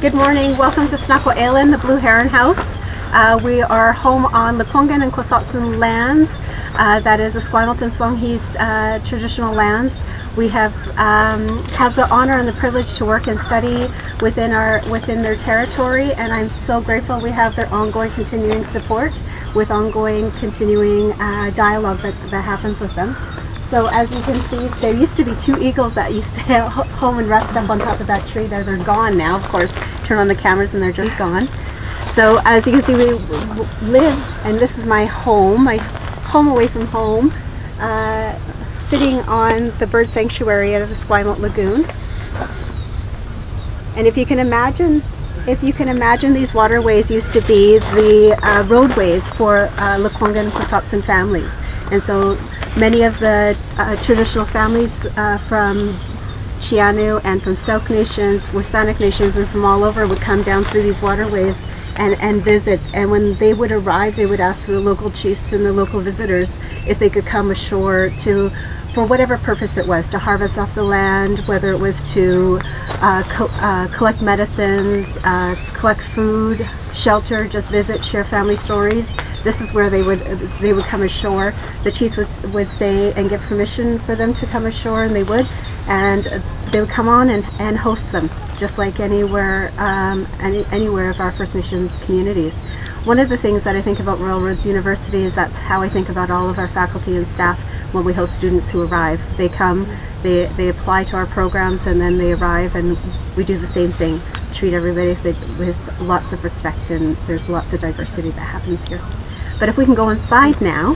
Good morning. Welcome to Snoqualmie, the Blue Heron House. We are home on Lekwungen and Kwasopsin lands. That is Esquimalt and Songhees traditional lands. We have the honor and the privilege to work and study within their territory, and I'm so grateful we have their ongoing continuing support with ongoing continuing dialogue that happens with them. So as you can see, there used to be 2 eagles that used to home and rest up on top of that tree there. They're gone now, of course. Turn on the cameras and they're just gone. So as you can see, we live, and this is my home away from home, sitting on the bird sanctuary at the Esquimalt Lagoon. And if you can imagine, these waterways used to be the roadways for Lekwungen and Kwasopsin families. And so many of the traditional families from Chianu and from Sauk Nations, Wasanik Nations, and from all over would come down through these waterways and visit. And when they would arrive, they would ask the local chiefs and the local visitors if they could come ashore for whatever purpose it was, to harvest off the land, whether it was to collect medicines, collect food, shelter, just visit, share family stories. This is where they would come ashore. The chiefs would say and give permission for them to come ashore, and they would come on and host them, just like anywhere of our First Nations communities. One of the things that I think about Royal Roads University is that's how I think about all of our faculty and staff when we host students who arrive. They come, they apply to our programs, and then they arrive, and we do the same thing. Treat everybody with lots of respect, and there's lots of diversity that happens here. But if we can go inside now.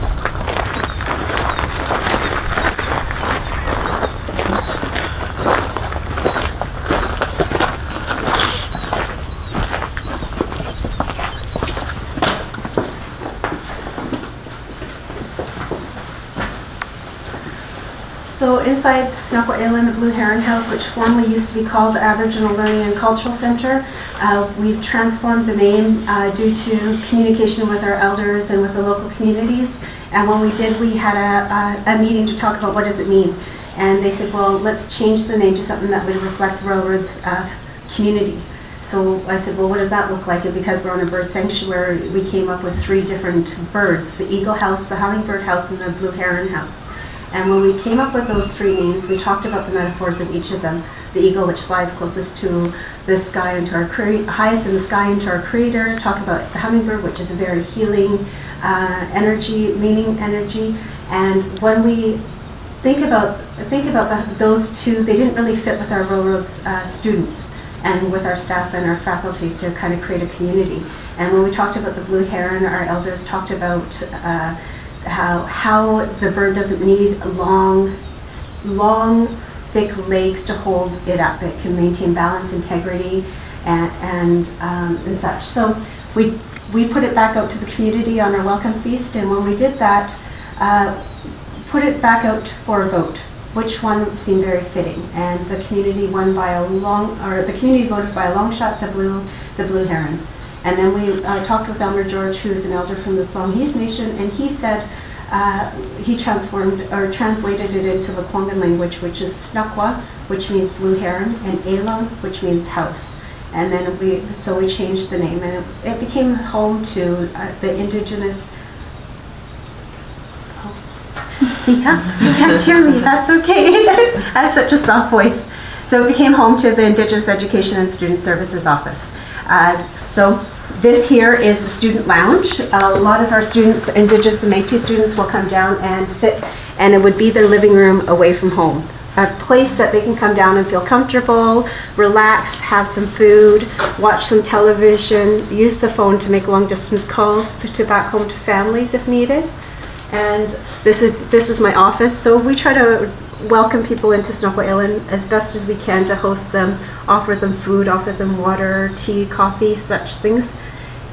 So inside Snoqualmie, the Blue Heron House, which formerly used to be called the Aboriginal Learning and Cultural Center, we've transformed the name due to communication with our elders and with the local communities. And when we did, we had a meeting to talk about what does it mean. And they said, well, let's change the name to something that would reflect Railroad's community. So I said, well, what does that look like? And because we're on a bird sanctuary, we came up with 3 different birds: the Eagle House, the Hummingbird House, and the Blue Heron House. And when we came up with those 3 names, we talked about the metaphors of each of them. The eagle, which flies closest to the sky and to our highest in the sky and to our creator. Talk about the hummingbird, which is a very healing energy, meaning energy. And when we think about those 2, they didn't really fit with our Railroads students and with our staff and our faculty to kind of create a community. And when we talked about the blue heron, our elders talked about how the bird doesn't need long, thick legs to hold it up. It can maintain balance, integrity, and such. So we put it back out to the community on our welcome feast, and when we did that, put it back out for a vote. Which one seemed very fitting? And the community voted by a long shot the blue heron. And then we talked with Elmer George, who is an elder from the Songhees Nation, and he said he translated it into Lekwungen language, which is Snukwa, which means blue heron, and Elam, which means house. And then we changed the name, and it became home to the Indigenous. Speak up, you can't hear me, that's okay. I have such a soft voice. So it became home to the Indigenous Education and Student Services Office. So this here is the student lounge. A lot of our students, Indigenous and Metis students, will come down and sit, and it would be their living room away from home. A place that they can come down and feel comfortable, relax, have some food, watch some television, use the phone to make long distance calls to back home to families if needed. And this is my office. So we try to welcome people into Snoqualmie as best as we can to host them, offer them food, offer them water, tea, coffee, such things.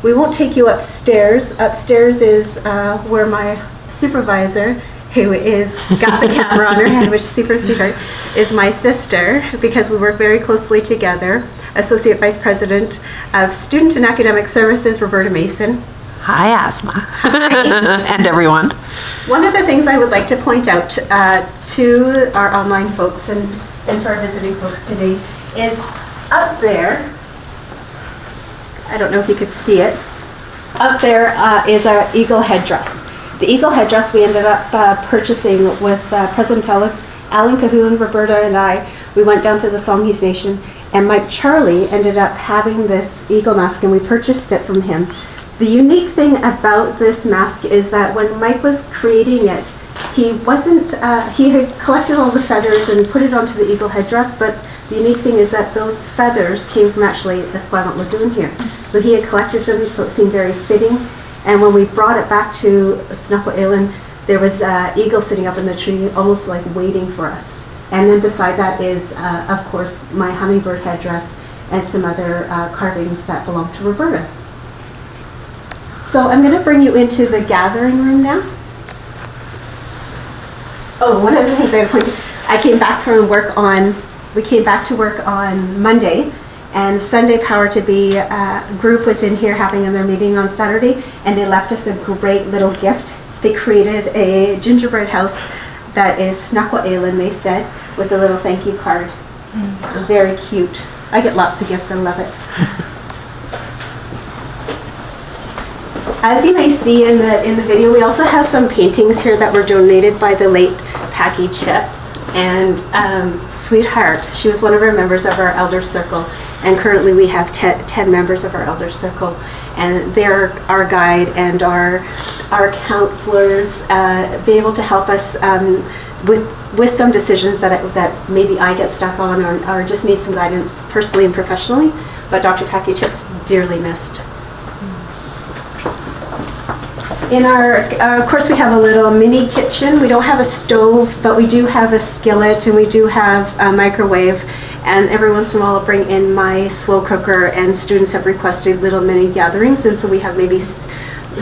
We won't take you upstairs. Upstairs is where my supervisor, who is got the camera on her head, which is super sweetheart, is my sister, because we work very closely together. Associate Vice President of Student and Academic Services, Roberta Mason. Hi, Asma. And everyone. One of the things I would like to point out to our online folks and to our visiting folks today is up there I don't know if you could see it. Up there is our eagle headdress. The eagle headdress we ended up purchasing with President Alan Cahoon, Roberta, and I. We went down to the Songhees Nation, and Mike Charlie ended up having this eagle mask, and we purchased it from him. The unique thing about this mask is that when Mike was creating it, he had collected all the feathers and put it onto the eagle headdress, but the unique thing is that those feathers came from actually the Esquimalt Lagoon here. So he had collected them, so it seemed very fitting. And when we brought it back to Snuckle Island, there was an eagle sitting up in the tree, almost like waiting for us. And then beside that is, of course, my hummingbird headdress and some other carvings that belong to Roberta. So I'm going to bring you into the gathering room now. Oh, one of the things I came back from work on, we came back to work on Monday, and Sunday Power to Be group was in here having their meeting on Saturday, and they left us a great little gift. They created a gingerbread house that is Snuckle Island, they said, with a little thank you card. Very cute. I get lots of gifts, I love it. As you may see in the video, we also have some paintings here that were donated by the late Packy Chips. And Sweetheart, she was one of our members of our Elder Circle, and currently we have 10 members of our Elder Circle, and they're our guide and our counselors, be able to help us with some decisions that maybe I get stuck on or just need some guidance personally and professionally. But Dr. Packy Chips dearly missed. In of course, we have a little mini kitchen. We don't have a stove, but we do have a skillet, and we do have a microwave. And every once in a while, I'll bring in my slow cooker, and students have requested little mini gatherings. And so we have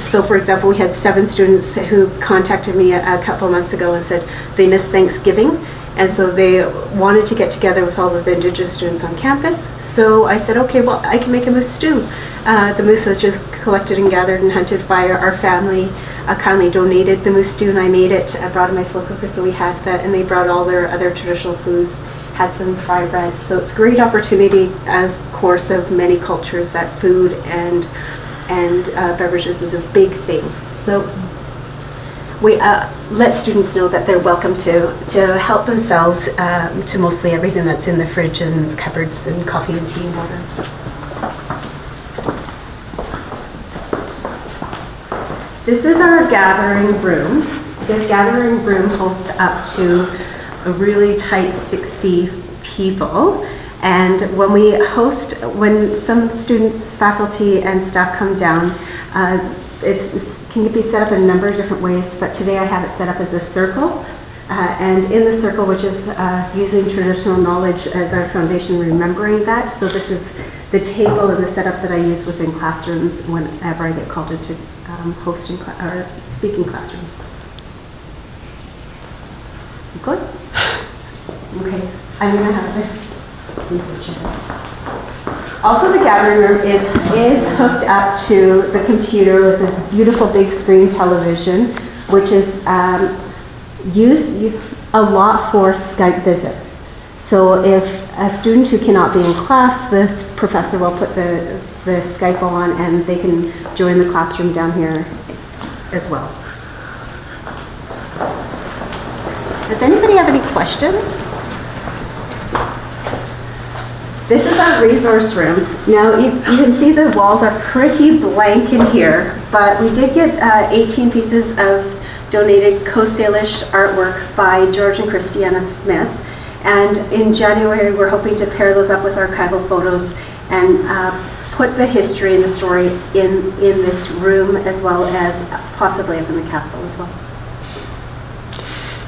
so for example, we had 7 students who contacted me a couple months ago and said they missed Thanksgiving. And so they wanted to get together with all of the Indigenous students on campus. So I said, okay, well, I can make a moose stew. The moose was just collected and gathered and hunted by our family. Kindly donated the moose stew, and I made it. I brought in my slow cooker, so we had that, and they brought all their other traditional foods, had some fry bread. So it's a great opportunity, as course of many cultures, that food and beverages is a big thing. So we let students know that they're welcome to help themselves to mostly everything that's in the fridge and cupboards and coffee and tea and water and stuff. This is our gathering room. This gathering room hosts up to a really tight 60 people. And when some students, faculty, and staff come down, it can be set up in a number of different ways, but today I have it set up as a circle. And in the circle, which is using traditional knowledge as our foundation, remembering that. So this is the table and the setup that I use within classrooms whenever I get called into hosting or speaking classrooms. Good? Okay, I'm gonna have to move the chair. Also, the gathering room is hooked up to the computer with this beautiful big screen television, which is used a lot for Skype visits. So if a student who cannot be in class, the professor will put the Skype on, and they can join the classroom down here as well. Does anybody have any questions? This is our resource room. Now, you can see the walls are pretty blank in here, but we did get 18 pieces of donated Coast Salish artwork by George and Christiana Smith. And in January, we're hoping to pair those up with archival photos and put the history and the story in this room, as well as possibly up in the castle as well.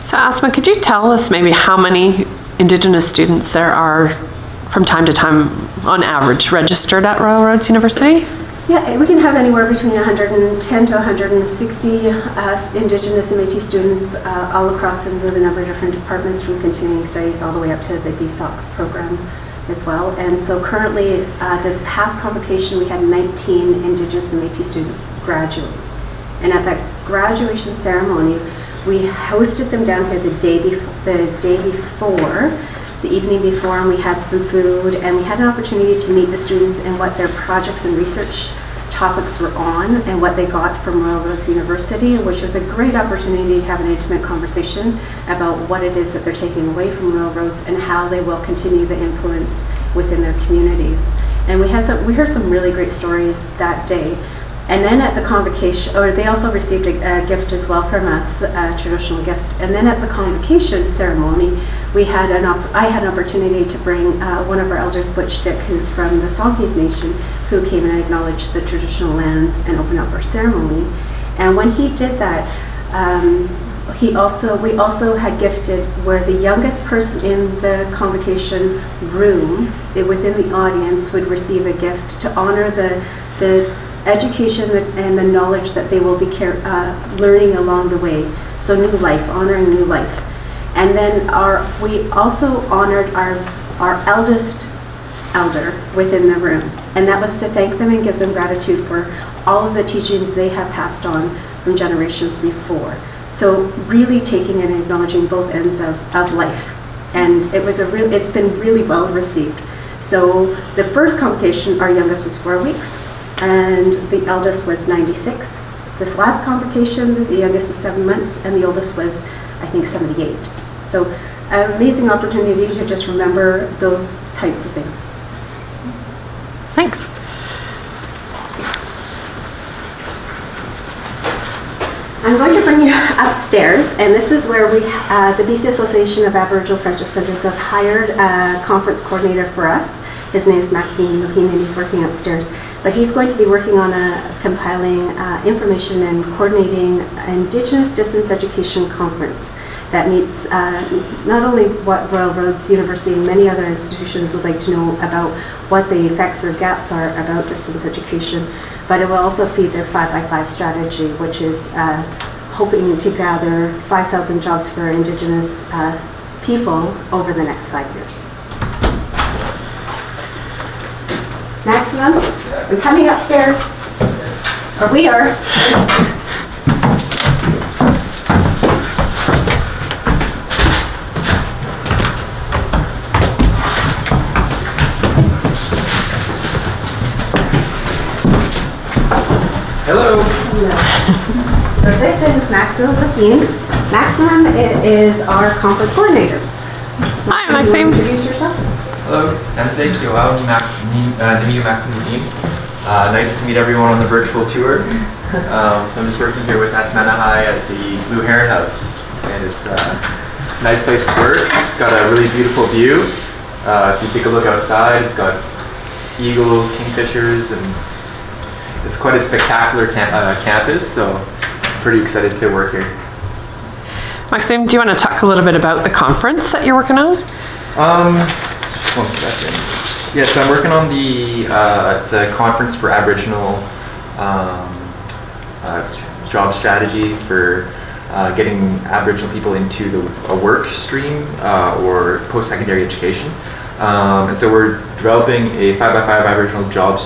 So Asma, could you tell us maybe how many Indigenous students there are from time to time, on average, registered at Royal Roads University? Yeah, we can have anywhere between 110 to 160 Indigenous and Metis students all across and with a number of different departments, from continuing studies all the way up to the DSOCS program as well. And so currently, this past convocation, we had 19 Indigenous and Metis students graduate. And at that graduation ceremony, we hosted them down here the day before, the evening before, and we had some food, and we had an opportunity to meet the students and what their projects and research topics were on and what they got from Royal Roads University, which was a great opportunity to have an intimate conversation about what it is that they're taking away from Royal Roads and how they will continue the influence within their communities. And we heard some really great stories that day. And then at the convocation, or they also received a gift as well from us, a traditional gift. And then at the convocation ceremony, I had an opportunity to bring one of our elders, Butch Dick, who's from the Songhees Nation, who came and acknowledged the traditional lands and opened up our ceremony. And when he did that, we also had gifted where the youngest person in the convocation room, within the audience, would receive a gift to honor the education and the knowledge that they will be learning along the way. So new life, honoring new life. And then we also honored our eldest elder within the room. And that was to thank them and give them gratitude for all of the teachings they have passed on from generations before. So really taking and acknowledging both ends of life. And it's been really well received. So the first convocation, our youngest was 4 weeks, and the eldest was 96. This last convocation, the youngest was 7 months, and the oldest was, I think, 78. So an amazing opportunity to just remember those types of things. Thanks. I'm going to bring you upstairs, and this is where the BC Association of Aboriginal Friendship Centres have hired a conference coordinator for us. His name is Maxime Lohine, and he's working upstairs. But he's going to be working on compiling information and coordinating Indigenous Distance Education Conference that meets not only what Royal Roads University and many other institutions would like to know about what the effects or gaps are about distance education, but it will also feed their 5x5 strategy, which is hoping to gather 5,000 jobs for Indigenous people over the next 5 years. Maximum, I'm coming upstairs, or we are. Hello. So this is Maximum Lohine. Maximum is our conference coordinator. Hi, Maxime. Introduce yourself. Hello, Nancy, Kioao, Nimiyu Maxime Lohine. Nice to meet everyone on the virtual tour. So I'm just working here with Esquimalt Lagoon at the Blue Heron House, and it's a nice place to work. It's got a really beautiful view. If you take a look outside, it's got eagles, kingfishers, and it's quite a spectacular campus, so I'm pretty excited to work here. Maxime, do you want to talk a little bit about the conference that you're working on? Just 1 second. Yeah, so I'm working on it's a conference for Aboriginal job strategy for getting Aboriginal people into a work stream or post-secondary education. And so we're developing a 5x5 Aboriginal job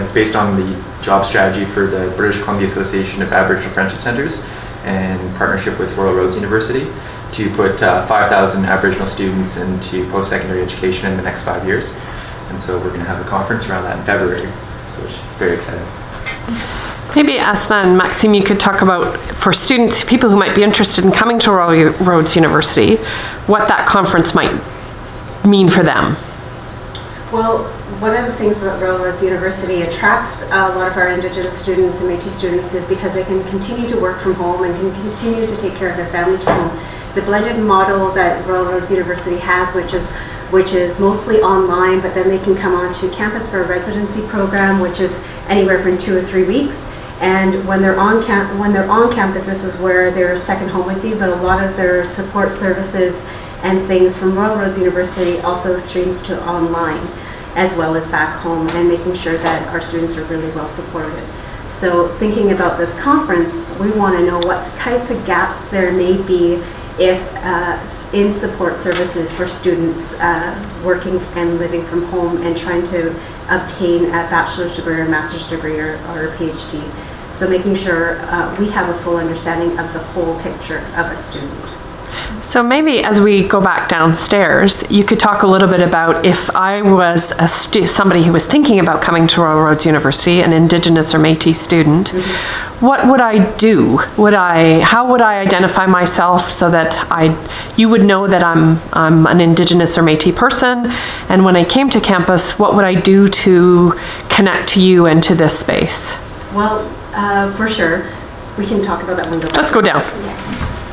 it's based on the job strategy for the British Columbia Association of Aboriginal Friendship Centres in partnership with Royal Roads University to put 5,000 Aboriginal students into post-secondary education in the next 5 years. And so we're going to have a conference around that in February, so it's very exciting. Maybe Asma and Maxime, you could talk about, for students, people who might be interested in coming to Royal Roads University, what that conference might mean for them. Well, one of the things about Royal Roads University attracts a lot of our Indigenous students and Métis students is because they can continue to work from home and can continue to take care of their families from home. The blended model that Royal Roads University has, which is mostly online, but then they can come onto campus for a residency program, which is anywhere from 2 or 3 weeks. And when they're on campus, this is where their second home would be, but a lot of their support services and things from Royal Roads University also streams to online, as well as back home, and making sure that our students are really well supported. So thinking about this conference, we want to know what type of gaps there may be if in support services for students working and living from home and trying to obtain a bachelor's degree or master's degree or a PhD. So making sure we have a full understanding of the whole picture of a student. So maybe as we go back downstairs, you could talk a little bit about if I was somebody who was thinking about coming to Royal Roads University, an Indigenous or Métis student, what would I do? How would I identify myself so that you would know that I'm an Indigenous or Métis person? And when I came to campus, what would I do to connect to you and to this space? Well, for sure. We can talk about that when we go back. Let's go down. Yeah.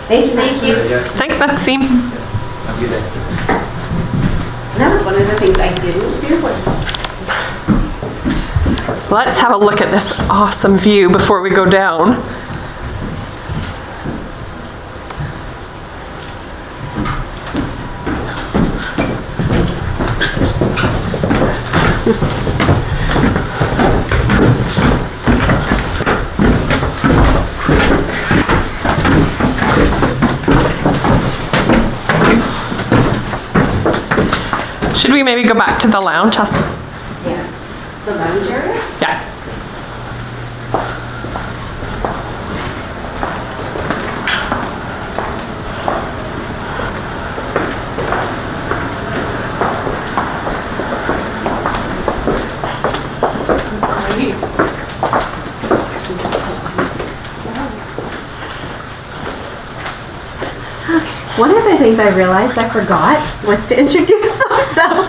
Thank you. Thank you. Yes. Thanks, Maxime. Have a good day. That was one of the things I didn't do was Let's have a look at this awesome view before we go down. Should we maybe go back to the lounge? yeah. The lounge area? Yeah. One of the things I realized I forgot was to introduce myself.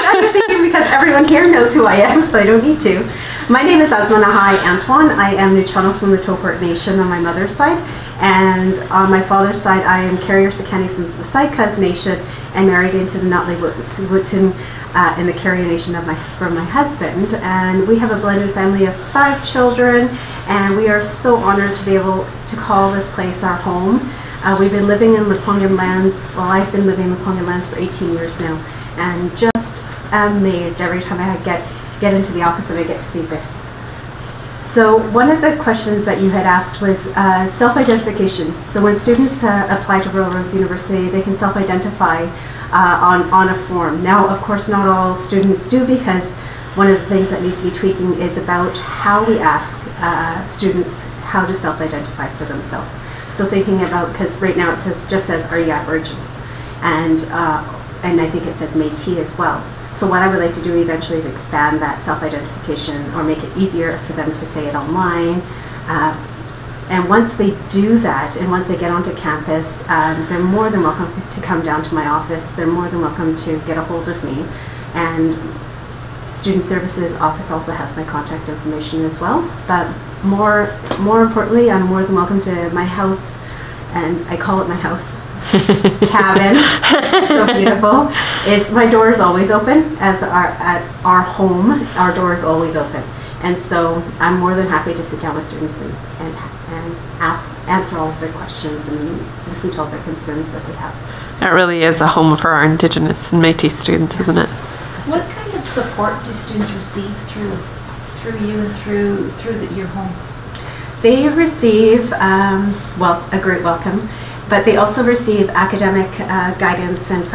I'm thinking because everyone here knows who I am, so I don't need to. My name is Asmanahai Antoine. I am Nuu-chah-nulth from the Topert Nation on my mother's side, and on my father's side, I am Carrier Sekani from the Saikas Nation and married into the Notley-Wootton in the Carrier Nation from my husband. And we have a blended family of 5 children, and we are so honored to be able to call this place our home. We've been living in Lekwungen lands, well, I've been living in Lekwungen lands for 18 years now, and just amazed every time I get into the office and I get to see this. So one of the questions that you had asked was self-identification. So when students apply to Royal Roads University, they can self-identify on a form. Now, of course, not all students do, because one of the things that need to be tweaking is about how we ask students how to self-identify for themselves. So thinking about, because right now it just says, are you Aboriginal? And I think it says Métis as well. So what I would like to do eventually is expand that self-identification, or make it easier for them to say it online. And once they do that, and once they get onto campus, they're more than welcome to come down to my office. They're more than welcome to get a hold of me. And Student Services office also has my contact information as well. But more importantly, I'm more than welcome to my house, and I call it my house. Cabin. So beautiful. My door is always open. At our home, our door is always open. And so I'm more than happy to sit down with students and answer all of their questions and listen to all their concerns that they have. It really is a home for our Indigenous and Métis students, isn't it? What kind of support do students receive through you and through your home? They receive, a great welcome, but they also receive academic guidance and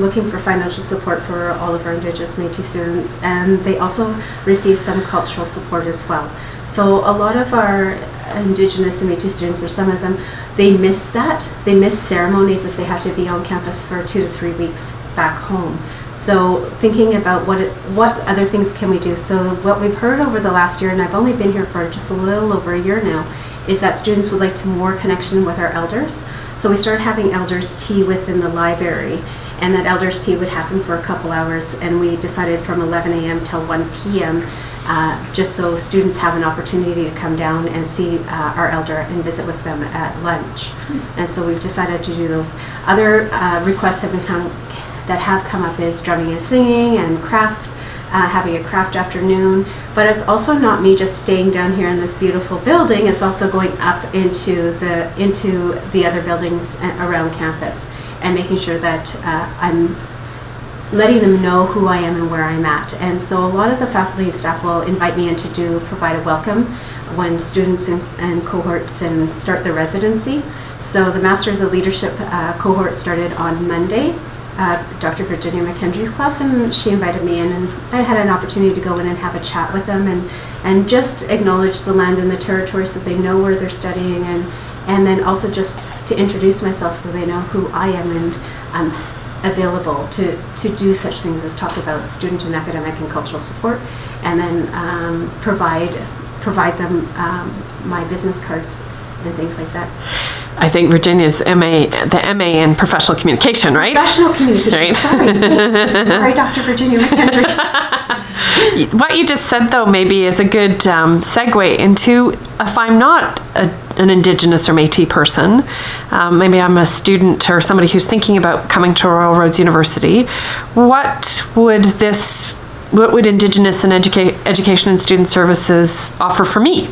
looking for financial support for all of our Indigenous Métis students, and they also receive some cultural support as well. So a lot of our Indigenous and Métis students, or some of them, they miss that. They miss ceremonies if they have to be on campus for 2 to 3 weeks back home. So thinking about what other things can we do. So what we've heard over the last year, and I've only been here for just a little over a year now, is that students would like to more connection with our elders. So we started having elders tea within the library, and that elders tea would happen for a couple hours, and we decided from 11 a.m. till 1 p.m. Just so students have an opportunity to come down and see our elder and visit with them at lunch. And so we've decided to do those. Other requests that have come up is drumming and singing and craft, having a craft afternoon. But it's also not me just staying down here in this beautiful building. It's also going up into the other buildings around campus and making sure that I'm letting them know who I am and where I'm at. And so a lot of the faculty and staff will invite me in to provide a welcome when students and cohorts start their residency. So the Masters of Leadership cohort started on Monday. Dr. Virginia McKendry's class, and she invited me in, and I had an opportunity to go in and have a chat with them and just acknowledge the land and the territory so they know where they're studying, And then also just to introduce myself so they know who I am, and I'm available to do such things as talk about student and academic and cultural support, and then provide them my business cards and things like that. I think Virginia's the MA in professional communication, right? Professional communication, right. Sorry. Sorry, Dr. Virginia McHenry. What you just said, though, maybe is a good segue into, if I'm not an Indigenous or Métis person, maybe I'm a student or somebody who's thinking about coming to Royal Roads University, what would Indigenous and Education and Student Services offer for me?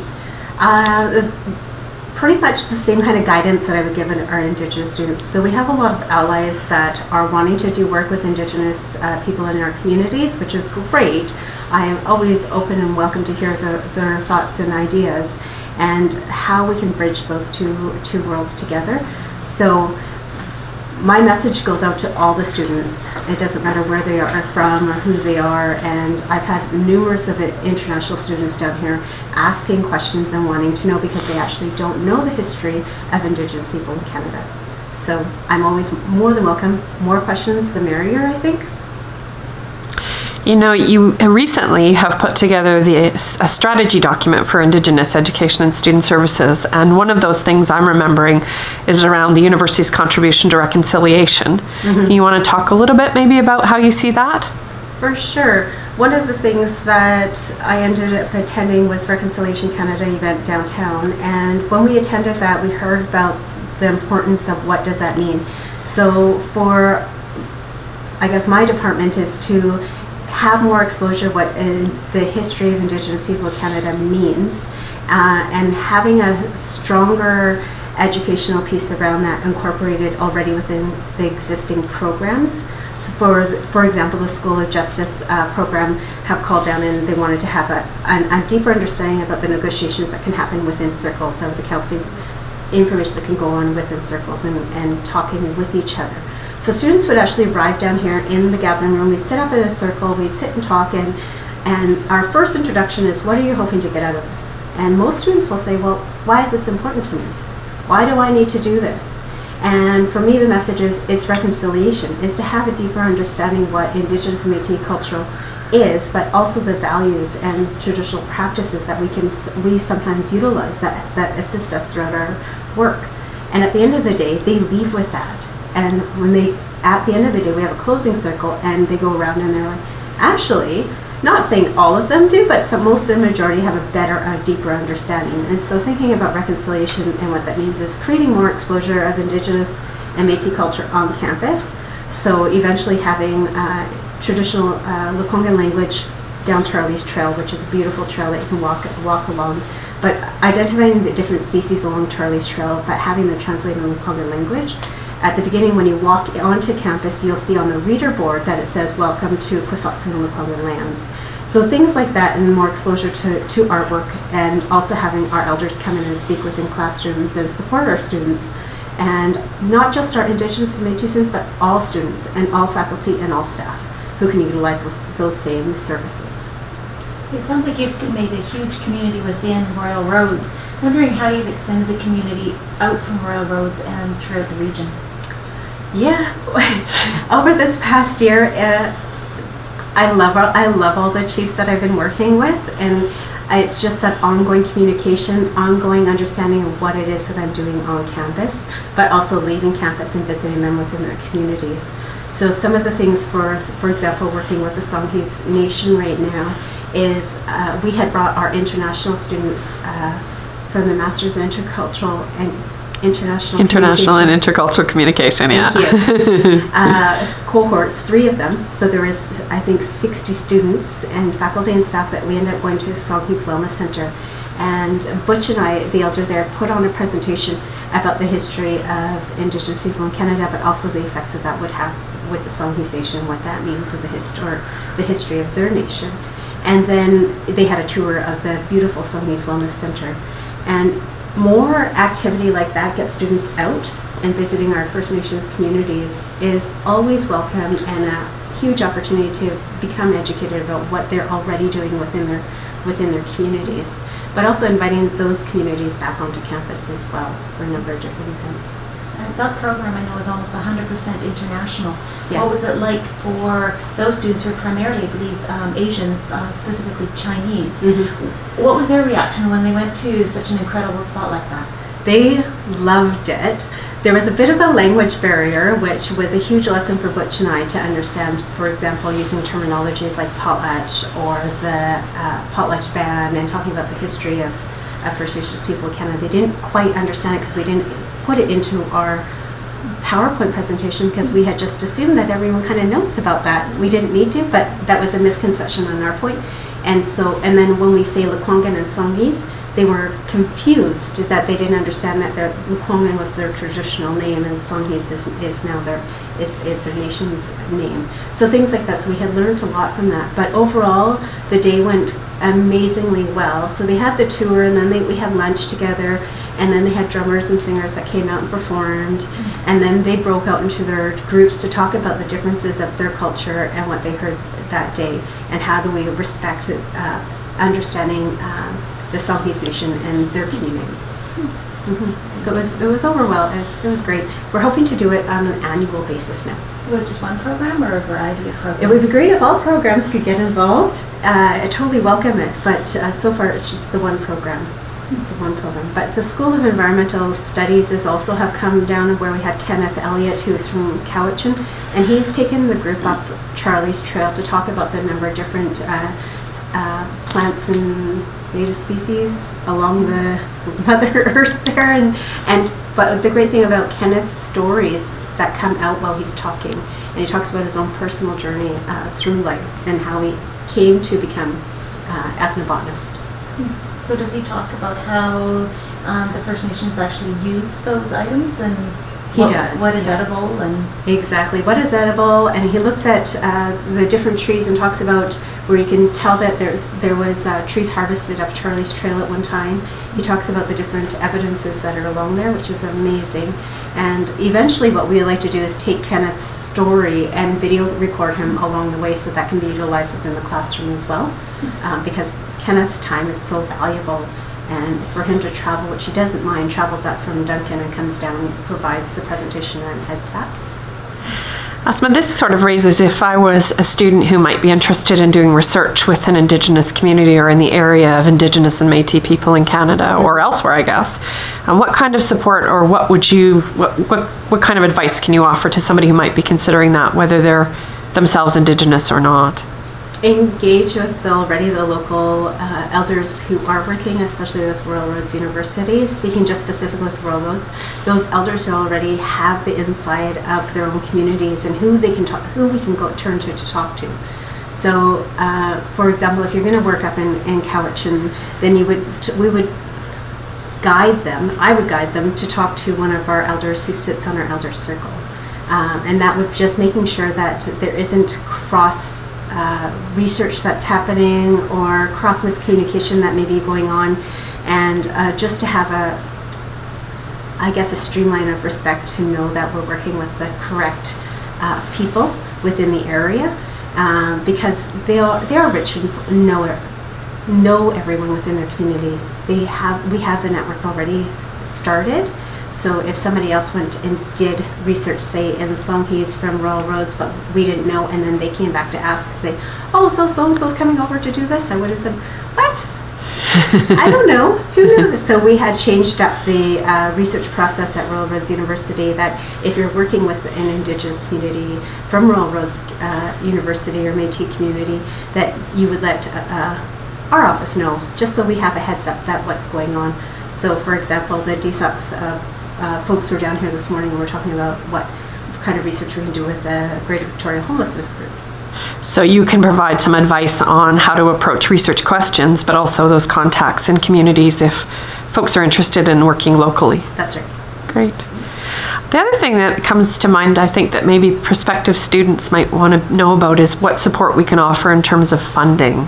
Pretty much the same kind of guidance that I would give our Indigenous students. So we have a lot of allies that are wanting to do work with Indigenous people in our communities, which is great. I am always open and welcome to hear their thoughts and ideas, and how we can bridge those two worlds together. So my message goes out to all the students. It doesn't matter where they are from or who they are, and I've had numerous of international students down here asking questions and wanting to know, because they actually don't know the history of Indigenous people in Canada. So I'm always more than welcome. More questions, the merrier, I think. You know, you recently have put together a strategy document for Indigenous Education and Student Services, and one of those things I'm remembering is around the university's contribution to reconciliation. Mm-hmm. You want to talk a little bit maybe about how you see that? For sure. One of the things that I ended up attending was Reconciliation Canada event downtown, and when we attended that, we heard about the importance of what does that mean. So for, I guess, my department is to have more exposure what the history of Indigenous people of Canada means, and having a stronger educational piece around that incorporated already within the existing programs. So for example, the School of Justice program have called down, and they wanted to have a deeper understanding about the negotiations that can happen within circles, and the counseling information that can go on within circles, and talking with each other. So students would actually arrive down here in the gathering room. We sit up in a circle, we sit and talk, and our first introduction is, what are you hoping to get out of this? And most students will say, well, why is this important to me? Why do I need to do this? And for me, the message is, it's reconciliation, is to have a deeper understanding of what Indigenous and Métis culture is, but also the values and traditional practices that we sometimes utilize that assist us throughout our work. And at the end of the day, they leave with that. And at the end of the day, we have a closing circle, and they go around and they're like, actually, not saying all of them do, but most of the majority have a deeper understanding. And so thinking about reconciliation and what that means is creating more exposure of Indigenous and Métis culture on campus. So eventually having traditional Lekwungen language down Charlie's Trail, which is a beautiful trail that you can walk along. But identifying the different species along Charlie's Trail, but having them translated in Lekwungen language. At the beginning, when you walk onto campus, you'll see on the reader board that it says, welcome to Quisopsin and Lekwungen lands. So things like that, and more exposure to artwork, and also having our elders come in and speak within classrooms and support our students. And not just our Indigenous and Métis students, but all students and all faculty and all staff who can utilize those same services. It sounds like you've made a huge community within Royal Roads. Wondering how you've extended the community out from Royal Roads and throughout the region. Yeah, over this past year, I love all the chiefs that I've been working with, and it's just that ongoing communication, ongoing understanding of what it is that I'm doing on campus, but also leaving campus and visiting them within their communities. So some of the things, for example, working with the Songhees Nation right now, is we had brought our international students from the Masters in Intercultural and International and Intercultural Communication, yeah. Cohorts, 3 of them. So there is, I think, 60 students and faculty and staff that we ended up going to the Songhees Wellness Center. And Butch and I, the elder there, put on a presentation about the history of Indigenous people in Canada, but also the effects that would have with the Songhees Nation, what that means of the history of their nation. And then they had a tour of the beautiful Songhees Wellness Center. And more activity like that gets students out and visiting our First Nations communities is always welcome, and a huge opportunity to become educated about what they're already doing within their communities. but also inviting those communities back onto campus as well for a number of different events. And that program I know is almost 100% international. Yes. What was it like for those students who are primarily, I believe, Asian, specifically Chinese? What was their reaction when they went to such an incredible spot like that? They loved it. There was a bit of a language barrier, which was a huge lesson for Butch and I to understand, for example, using terminologies like potlatch or the potlatch ban and talking about the history of First Nations people in Canada. They didn't quite understand it because we didn't put it into our PowerPoint presentation because we had just assumed that everyone kind of knows about that. We didn't need to, but that was a misconception on our point. And then when we say Lekwungen and Songhees, they were confused that they didn't understand that their Lekwungen was their traditional name and Songhees is now their nation's name. So things like that. So we had learned a lot from that. But overall, the day went amazingly well. So they had the tour, and then we had lunch together, and then they had drummers and singers that came out and performed, and then they broke out into their groups to talk about the differences of their culture and what they heard that day, and how do we respect understanding the Songhees Nation and their community. So it was overall, it was great. We're hoping to do it on an annual basis now. Was it just one program or a variety of programs? It would be great if all programs could get involved. I totally welcome it, but so far it's just the one program. But the School of Environmental Studies is also have come down where we had Kenneth Elliott, who is from Cowichan, and he's taken the group up Charlie's Trail to talk about the number of different plants and native species along the Mother Earth there, but the great thing about Kenneth's stories that come out while he's talking, and he talks about his own personal journey through life and how he came to become ethnobotanist. So does he talk about how the First Nations actually used those items and what is edible and exactly what is edible? And he looks at the different trees and talks about where you can tell that there was trees harvested up Charlie's Trail at one time. He talks about the different evidences that are along there, which is amazing. And eventually what we like to do is take Kenneth's story and video record him along the way so that can be utilized within the classroom as well, because Kenneth's time is so valuable, and for him to travel, which he doesn't mind, travels up from Duncan and comes down, provides the presentation and heads back. Asma, this sort of raises, if I was a student who might be interested in doing research with an Indigenous community or in the area of Indigenous and Metis people in Canada or elsewhere, I guess, what kind of support or what kind of advice can you offer to somebody who might be considering that, whether they're themselves Indigenous or not? Engage with the local elders who are working, especially with Royal Roads University. Speaking just specifically with Royal Roads, those elders who already have the inside of their own communities and who we can turn to talk to. So, for example, if you're going to work up in Cowichan, then we would guide them. I would guide them to talk to one of our elders who sits on our elder circle, and that would just making sure that there isn't cross research that's happening or cross miscommunication that may be going on, and just to have a streamline of respect to know that we're working with the correct people within the area, because they are rich and know everyone within their communities. We have the network already started. So if somebody else went and did research, say in Songhees from Royal Roads, but we didn't know, and then they came back to ask, say, oh, so-and-so's coming over to do this, I would have said, what? I don't know. Who knew? So we had changed up the research process at Royal Roads University, that if you're working with an Indigenous community from Royal Roads University or Métis community, that you would let our office know, just so we have a heads up that what's going on. So for example, the DSOC's folks were down here this morning and we're talking about what kind of research we can do with the Greater Victoria Homelessness Group. So you can provide some advice on how to approach research questions, but also those contacts in communities if folks are interested in working locally. That's right. Great. The other thing that comes to mind, I think, that maybe prospective students might want to know about is what support we can offer in terms of funding.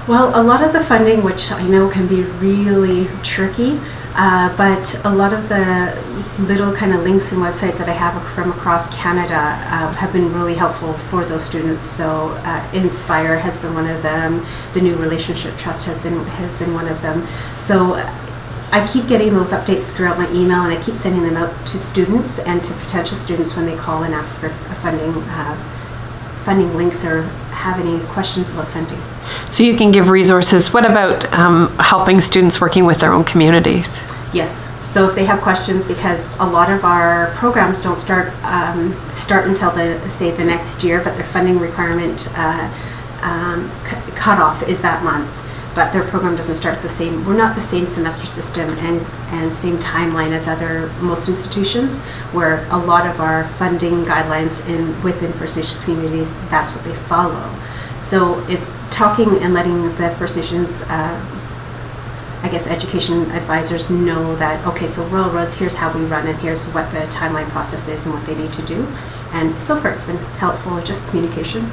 Well, a lot of the funding, which I know can be really tricky, But a lot of the little kind of links and websites that I have from across Canada have been really helpful for those students. So Inspire has been one of them. The New Relationship Trust has been one of them. So I keep getting those updates throughout my email, and I keep sending them out to students and to potential students when they call and ask for funding links or have any questions about funding. So you can give resources. What about helping students working with their own communities? Yes. So if they have questions, because a lot of our programs don't start until the next year, but their funding requirement cutoff is that month. But their program doesn't start we're not the same semester system and same timeline as most institutions, where a lot of our funding guidelines within First Nation communities, that's what they follow. So it's talking and letting the First Nations, education advisors know that, okay, so Royal Roads, here's how we run, and here's what the timeline process is and what they need to do. And so far it's been helpful, just communication.